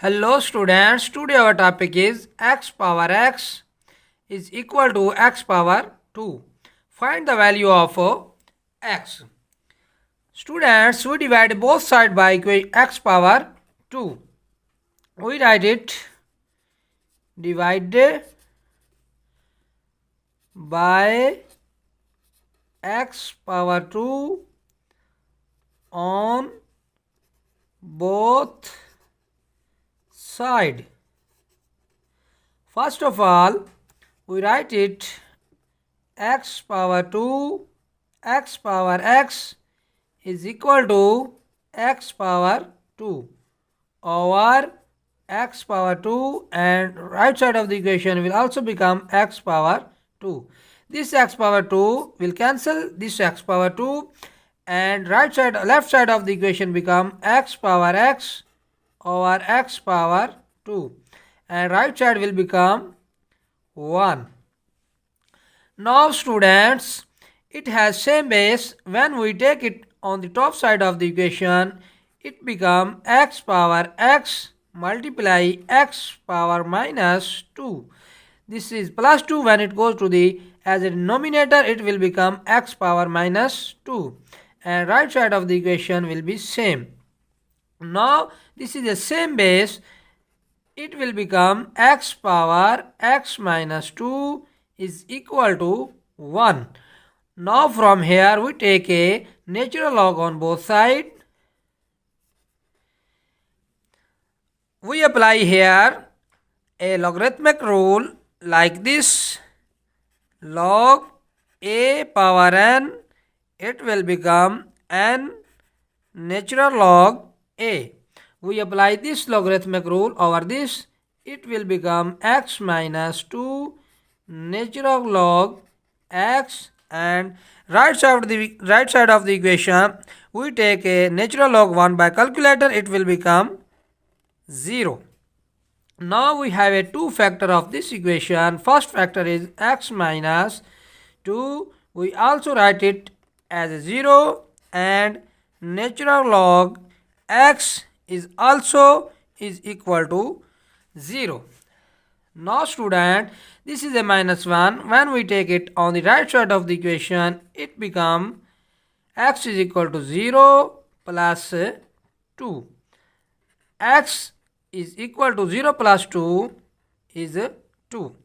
Hello students, today our topic is x power x is equal to x power 2. Find the value of x. Students, we divide both sides by x power 2. We write it divided by x power 2 on both side. First of all, we write it x power 2 x power x is equal to x power 2 over x power 2, and right side of the equation will also become x power 2. This x power 2 will cancel this x power 2, and left side of the equation become x power x over x power 2, and right side will become 1. Now students, it has same base. When we take it on the top side of the equation, it become x power x multiply x power minus 2. This is plus 2. When it goes to the as a denominator, it will become x power minus 2, and right side of the equation will be same. Now this is the same base. It will become x power x minus 2 is equal to 1. Now from here we take a natural log on both sides. We apply here a logarithmic rule like this. Log a power n, it will become n natural log a. We apply this logarithmic rule over this, it will become x minus 2 natural log x, and right side of the equation we take a natural log 1 by calculator, it will become 0. Now we have a two factor of this equation. First factor is x minus 2. We also write it as a 0, and natural log x is equal to 0. Now student, this is a minus 1. When we take it on the right side of the equation, it become x is equal to 0 plus 2. X is equal to 0 plus 2 is 2.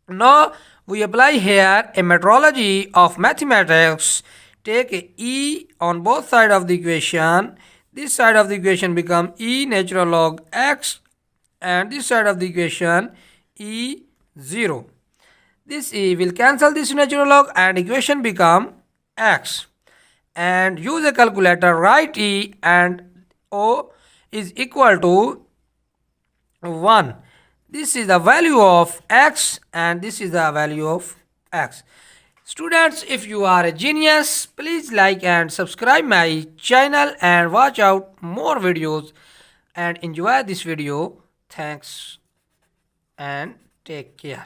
Now we apply here a methodology of mathematics. Take a e on both sides of the equation. This side of the equation become e natural log x, and this side of the equation e 0. This e will cancel this natural log, and equation become x. And use a calculator, write e and o is equal to 1. This is the value of x, and this is the value of x. Students, if you are a genius, please like and subscribe my channel and watch out more videos and enjoy this video. Thanks and take care.